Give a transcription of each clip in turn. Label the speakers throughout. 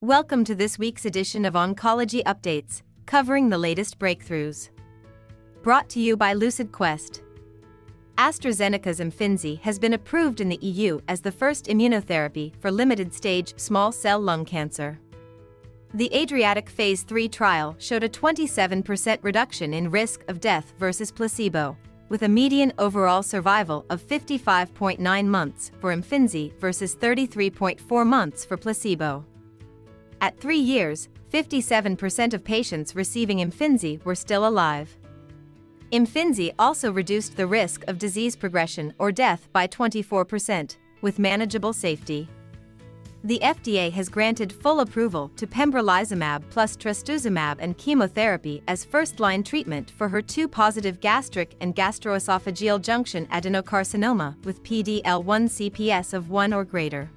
Speaker 1: Welcome to this week's edition of Oncology Updates, covering the latest breakthroughs. Brought to you by LucidQuest. AstraZeneca's Imfinzi has been approved in the EU as the first immunotherapy for limited-stage small cell lung cancer. The Adriatic Phase 3 trial showed a 27% reduction in risk of death versus placebo, with a median overall survival of 55.9 months for Imfinzi versus 33.4 months for placebo. At 3 years, 57% of patients receiving Imfinzi were still alive. Imfinzi also reduced the risk of disease progression or death by 24%, with manageable safety. The FDA has granted full approval to pembrolizumab plus trastuzumab and chemotherapy as first-line treatment for HER2-positive gastric and gastroesophageal junction adenocarcinoma with PD-L1 CPS of 1 or greater.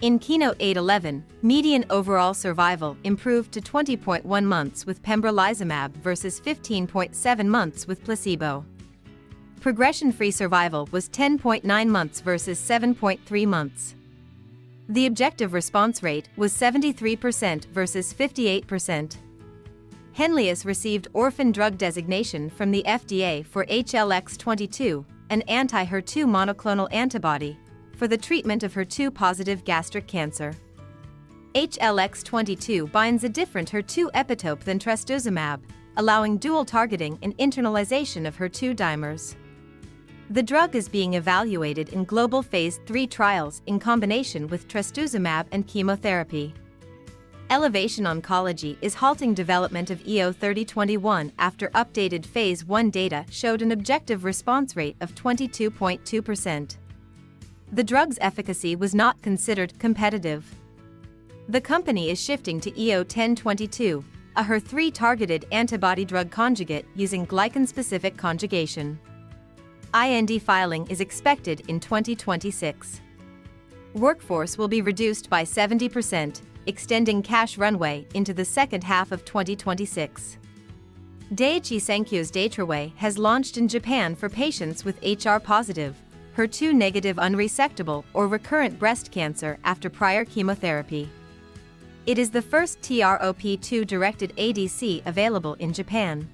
Speaker 1: In KEYNOTE-811, median overall survival improved to 20.1 months with pembrolizumab versus 15.7 months with placebo. Progression-free survival was 10.9 months versus 7.3 months. The objective response rate was 73% versus 58%. Henlius received orphan drug designation from the FDA for HLX22, an anti-HER2 monoclonal antibody, for the treatment of HER2-positive gastric cancer. HLX22 binds a different HER2 epitope than trastuzumab, allowing dual targeting and internalization of HER2 dimers. The drug is being evaluated in global Phase 3 trials in combination with trastuzumab and chemotherapy. Elevation Oncology is halting development of EO-3021 after updated Phase 1 data showed an objective response rate of 22.2%. The drug's efficacy was not considered competitive. The company is shifting to EO-1022, a HER3-targeted antibody-drug conjugate using glycan-specific conjugation. IND filing is expected in 2026. Workforce will be reduced by 70%, extending cash runway into the second half of 2026. Daiichi Sankyo's Datroway has launched in Japan for patients with HR-positive, HER2-negative unresectable or recurrent breast cancer after prior chemotherapy. It is the first TROP2-directed ADC available in Japan.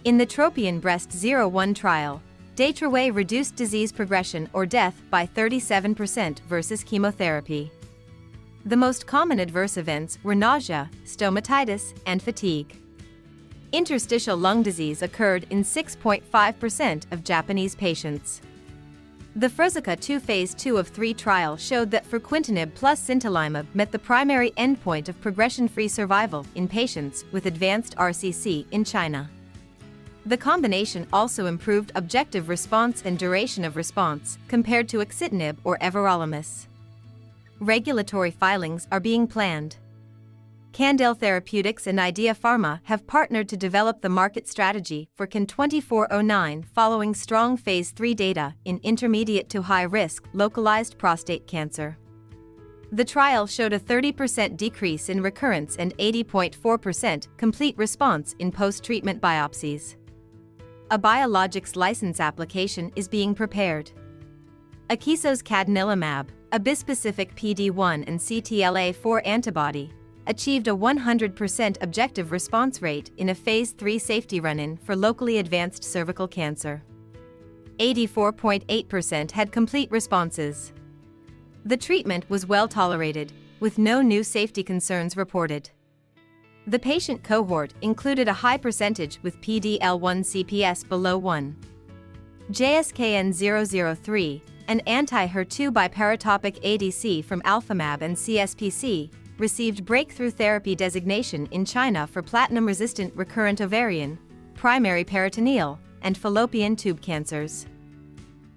Speaker 1: In the TROPION-Breast01 trial, Datroway reduced disease progression or death by 37% versus chemotherapy. The most common adverse events were nausea, stomatitis, and fatigue. Interstitial lung disease occurred in 6.5% of Japanese patients. The Fruquintinib Phase 2 of 3 trial showed that Fruquintinib plus sintilimab met the primary endpoint of progression-free survival in patients with advanced RCC in China. The combination also improved objective response and duration of response compared to axitinib or everolimus. Regulatory filings are being planned. Candel Therapeutics and Idea Pharma have partnered to develop the market strategy for CAN-2409 following strong Phase 3 data in intermediate to high-risk localized prostate cancer. The trial showed a 30% decrease in recurrence and 80.4% complete response in post-treatment biopsies. A biologics license application is being prepared. Akeso's Cadonilimab, a bispecific PD-1 and CTLA-4 antibody, achieved a 100% objective response rate in a Phase 3 safety run-in for locally advanced cervical cancer. 84.8% had complete responses. The treatment was well tolerated, with no new safety concerns reported. The patient cohort included a high percentage with PD-L1 CPS below 1. JSKN-003, an anti-HER2 biparatopic ADC from Alphamab and CSPC, received breakthrough therapy designation in China for platinum-resistant recurrent ovarian, primary peritoneal, and fallopian tube cancers.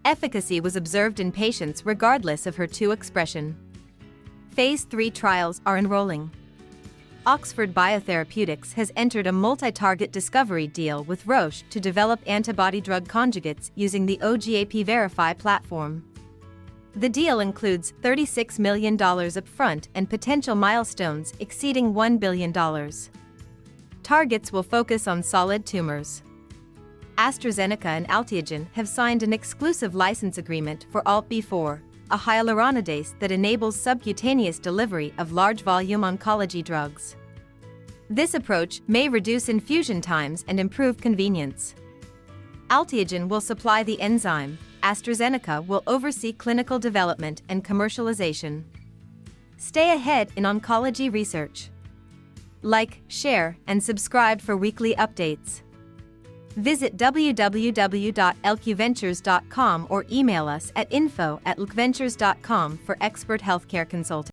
Speaker 1: Efficacy was observed in patients regardless of HER2 expression. Phase 3 trials are enrolling. Oxford BioTherapeutics has entered a multi-target discovery deal with Roche to develop antibody-drug conjugates using the OGAP Verify platform. The deal includes $36 million upfront and potential milestones exceeding $1 billion. Targets will focus on solid tumors. AstraZeneca and Alteogen have signed an exclusive license agreement for ALT-B4, a hyaluronidase that enables subcutaneous delivery of large-volume oncology drugs. This approach may reduce infusion times and improve convenience. Alteogen will supply the enzyme. AstraZeneca will oversee clinical development and commercialization. Stay ahead in oncology research. Like, share, and subscribe for weekly updates. Visit www.lqventures.com or email us at info@lqventures.com for expert healthcare consulting.